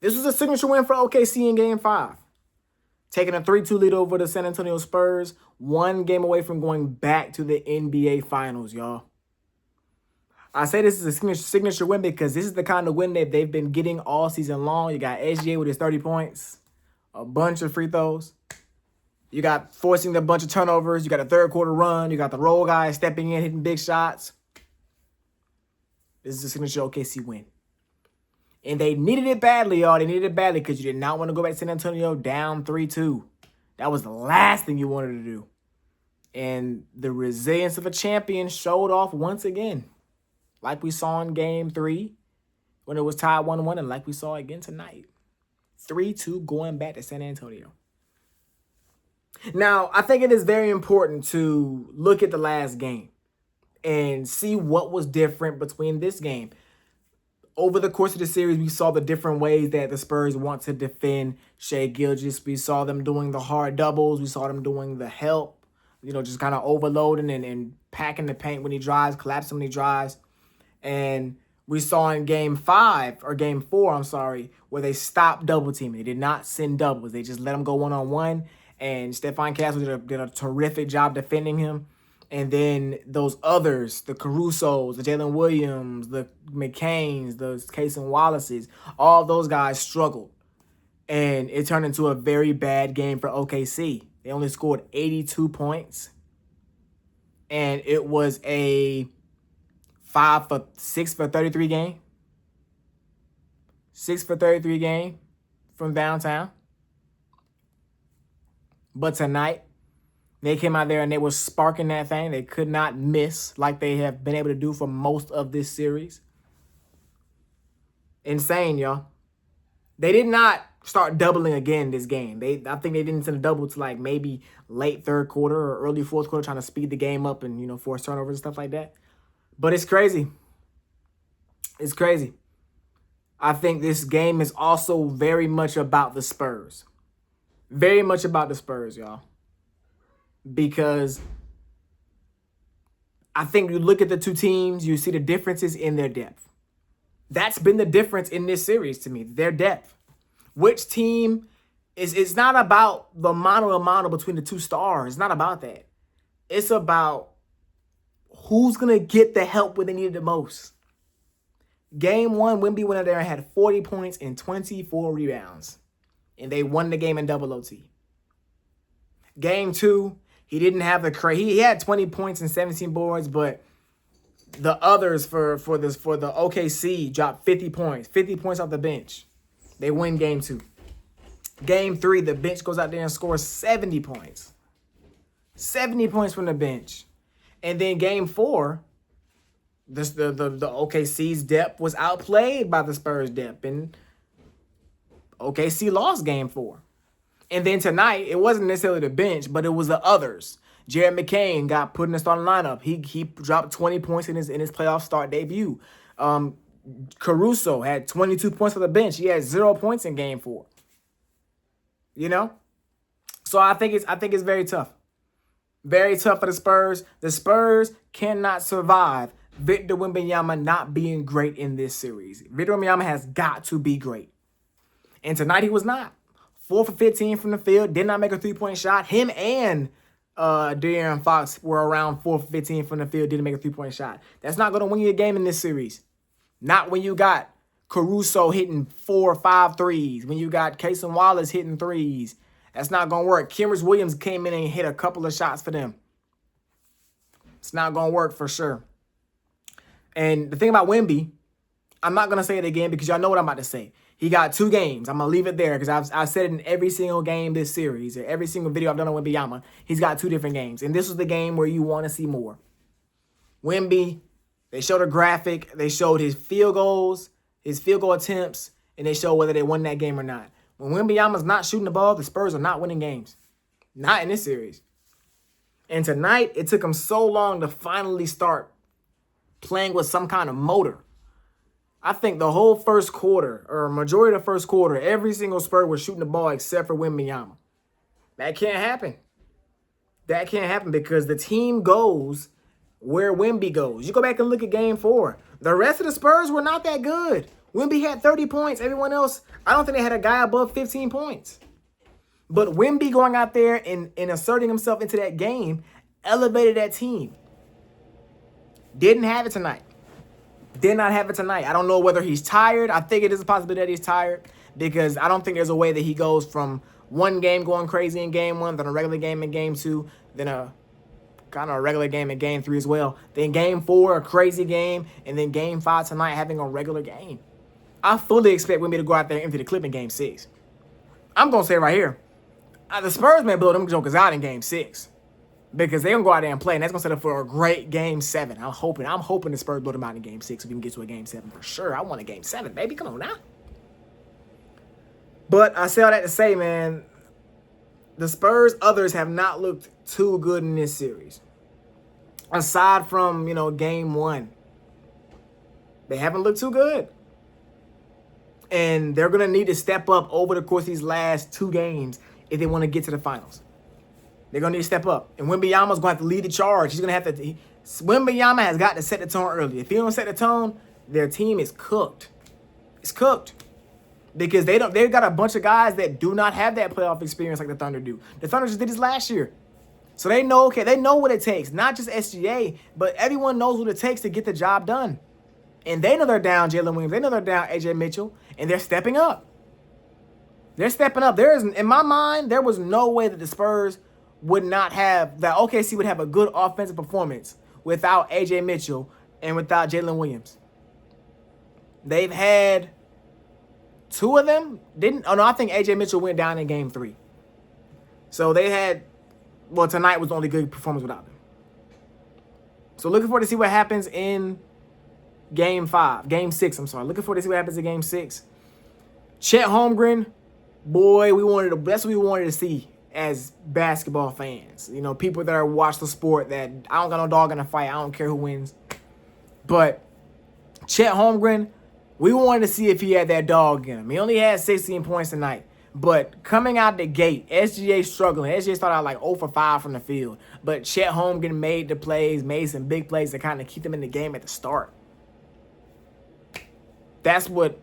This was a signature win for OKC in Game 5. Taking a 3-2 lead over the San Antonio Spurs, one game away from going back to the NBA Finals, y'all. I say this is a signature win because this is the kind of win that they've been getting all season long. You got SGA with his 30 points, a bunch of free throws. You got forcing a bunch of turnovers. You got a third quarter run. You got the role guy stepping in, hitting big shots. This is a signature OKC win. And they needed it badly, y'all. They needed it badly because you did not want to go back to San Antonio down 3-2. That was the last thing you wanted to do. And the resilience of a champion showed off once again. Like we saw in Game 3 when it was tied 1-1, and like we saw again tonight. 3-2 going back to San Antonio. Now, I think it is very important to look at the last game and see what was different between this game. Over the course of the series, we saw the different ways that the Spurs want to defend Shai Gilgeous. We saw them doing the hard doubles. We saw them doing the help, just kind of overloading and packing the paint when he drives, collapsing when he drives. And we saw in Game 4, where they stopped double teaming. They did not send doubles. They just let him go one-on-one. And Stephon Castle did a terrific job defending him. And then those others, the Carusos, the Jalen Williams, the McCains, the Cason Wallaces, all those guys struggled. And it turned into a very bad game for OKC. They only scored 82 points. And it was a 5 for 6 for 33 game. 6 for 33 game from downtown. But tonight, they came out there and they were sparking that thing. They could not miss like they have been able to do for most of this series. Insane, y'all. They did not start doubling again this game. I think they didn't send a double to like maybe late third quarter or early fourth quarter, trying to speed the game up and, force turnovers and stuff like that. But it's crazy. It's crazy. I think this game is also very much about the Spurs. Very much about the Spurs, y'all. Because I think you look at the two teams, you see the differences in their depth. That's been the difference in this series to me, their depth. Which team it's not about the mano a mano between the two stars. It's not about that. It's about who's going to get the help when they need it the most. Game 1, Wemby went out there and had 40 points and 24 rebounds. And they won the game in double OT. Game 2, he didn't have he had 20 points and 17 boards, but the others for the OKC dropped 50 points off the bench. They win Game 2. Game 3, the bench goes out there and scores 70 points. 70 points from the bench. And then Game 4, the OKC's depth was outplayed by the Spurs' depth, and OKC lost Game 4. And then tonight, it wasn't necessarily the bench, but it was the others. Jared McCain got put in the starting lineup. He dropped 20 points in his playoff start debut. Caruso had 22 points on the bench. He had 0 points in Game 4. So I think it's very tough. Very tough for the Spurs. The Spurs cannot survive Victor Wembanyama not being great in this series. Victor Wembanyama has got to be great. And tonight he was not. 4 for 15 from the field. Did not make a three-point shot. Him and De'Aaron Fox were around 4 for 15 from the field. Didn't make a three-point shot. That's not going to win you a game in this series. Not when you got Caruso hitting 4 or 5 threes. When you got Cason Wallace hitting threes. That's not going to work. Kenrich Williams came in and hit a couple of shots for them. It's not going to work for sure. And the thing about Wemby, I'm not going to say it again because y'all know what I'm about to say. He got 2 games. I'm going to leave it there because I've said it in every single game this series, or every single video I've done on Wembanyama. He's got 2 different games. And this was the game where you want to see more. Wemby, they showed a graphic. They showed his field goals, his field goal attempts, and they showed whether they won that game or not. When Wembanyama's not shooting the ball, the Spurs are not winning games. Not in this series. And tonight, it took them so long to finally start playing with some kind of motor. I think the whole first quarter, or majority of the first quarter, every single Spur was shooting the ball except for Wembanyama. That can't happen. That can't happen because the team goes where Wemby goes. You go back and look at Game 4. The rest of the Spurs were not that good. Wemby had 30 points. Everyone else, I don't think they had a guy above 15 points. But Wemby going out there and asserting himself into that game elevated that team. Didn't have it tonight. Did not have it tonight. I don't know whether he's tired. I think it is a possibility that he's tired because I don't think there's a way that he goes from one game going crazy in game one, then a regular game in game two, then a kind of a regular game in game three as well. Then game four, a crazy game, and then game five tonight having a regular game. I fully expect Wemby to go out there and empty the clip in game six. I'm going to say right here, the Spurs may blow them jokers out in game six because they're going to go out there and play, and that's going to set up for a great game seven. I'm hoping the Spurs blow them out in game six so we can get to a game seven for sure. I want a game seven, baby. Come on now. But I say all that to say, man, the Spurs, others have not looked too good in this series. Aside from, game one. They haven't looked too good. And they're going to need to step up over the course of these last two games if they want to get to the finals. They're going to need to step up. And Wembanyama's going to have to lead the charge. He's going to have to. Wembanyama has got to set the tone early. If he don't set the tone, their team is cooked. It's cooked. Because they've got a bunch of guys that do not have that playoff experience like the Thunder do. The Thunder just did this last year. So they know what it takes. Not just SGA, but everyone knows what it takes to get the job done. And they know they're down Jalen Williams. They know they're down AJ Mitchell. And they're stepping up. They're stepping up. In my mind, there was no way that the Spurs would not have, that OKC would have a good offensive performance without AJ Mitchell and without Jalen Williams. They've had two of them I think AJ Mitchell went down in game three. So they had, tonight was the only good performance without them. So looking forward to see what happens in game six. Looking forward to see what happens in game six. Chet Holmgren, boy, that's what we wanted to see as basketball fans. People that watch the sport that I don't got no dog in the fight. I don't care who wins. But Chet Holmgren, we wanted to see if he had that dog in him. He only had 16 points tonight. But coming out the gate, SGA struggling. SGA started out like 0 for 5 from the field. But Chet Holmgren made the plays, made some big plays to kind of keep them in the game at the start. That's what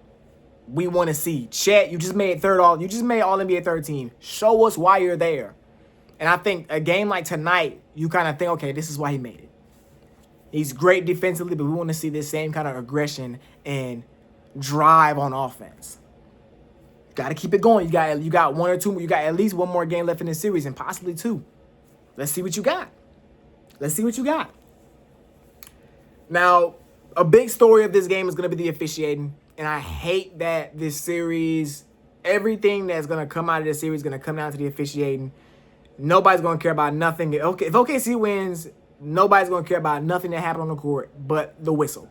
we want to see. Chet, you just made all NBA third team. Show us why you're there. And I think a game like tonight, you kind of think, okay, this is why he made it. He's great defensively, but we want to see this same kind of aggression and drive on offense. Got to keep it going. You got one or two. You got at least one more game left in the series and possibly two. Let's see what you got. Now, a big story of this game is going to be the officiating. And I hate that this series, everything that's going to come out of this series is going to come down to the officiating. Nobody's going to care about nothing. If OKC wins, nobody's going to care about nothing that happened on the court but the whistle.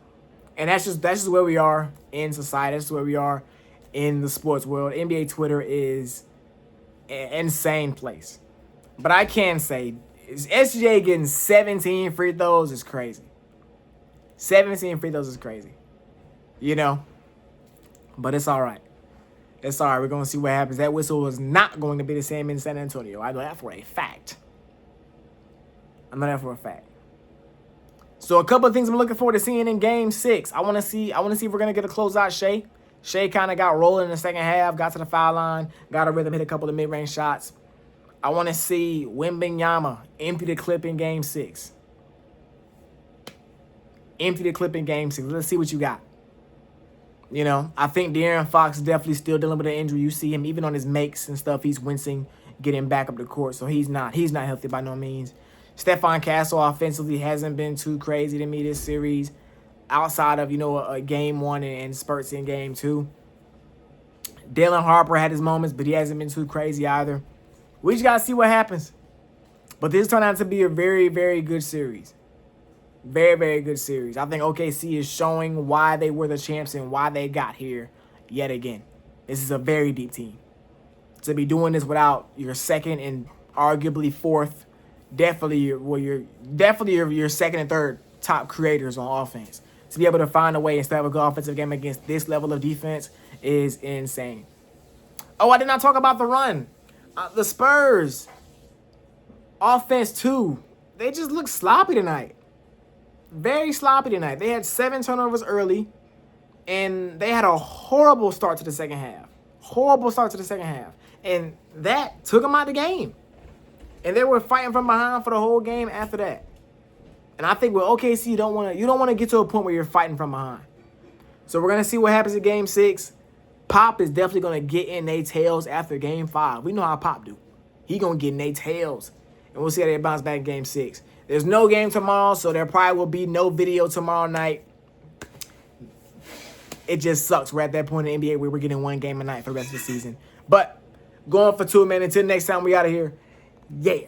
And that's just where we are in society. That's where we are in the sports world. NBA Twitter is an insane place. But I can say, SGA getting 17 free throws is crazy. 17 free throws is crazy. But it's all right. It's all right. We're going to see what happens. That whistle is not going to be the same in San Antonio. I know that for a fact. So a couple of things I'm looking forward to seeing in game six. I want to see if we're going to get a closeout Shea. Shea kind of got rolling in the second half, got to the foul line, got a rhythm, hit a couple of mid-range shots. I want to see Wembanyama empty the clip in game six. Let's see what you got. I think De'Aaron Fox is definitely still dealing with an injury. You see him even on his makes and stuff. He's wincing, getting back up the court. So he's not healthy by no means. Stephon Castle offensively hasn't been too crazy to me this series, outside of a game one and spurts in game two. Dalen Harper had his moments, but he hasn't been too crazy either. We just gotta see what happens. But this turned out to be a very, very good series. Very, very good series. I think OKC is showing why they were the champs and why they got here yet again. This is a very deep team. To be doing this without your second and arguably fourth, definitely your second and third top creators on offense. To be able to find a way and still have a good offensive game against this level of defense is insane. Oh, I did not talk about the run. The Spurs, offense too, they just look sloppy tonight. Very sloppy tonight. They had 7 turnovers early. And they had a horrible start to the second half. Horrible start to the second half. And that took them out of the game. And they were fighting from behind for the whole game after that. And I think with OKC, you don't want to get to a point where you're fighting from behind. So we're going to see what happens in Game 6. Pop is definitely going to get in their tails after Game 5. We know how Pop do. He going to get in their tails. And we'll see how they bounce back in Game 6. There's no game tomorrow, so there probably will be no video tomorrow night. It just sucks. We're at that point in the NBA where we're getting one game a night for the rest of the season. But going for 2, man. Until next time, we out of here. Yeah.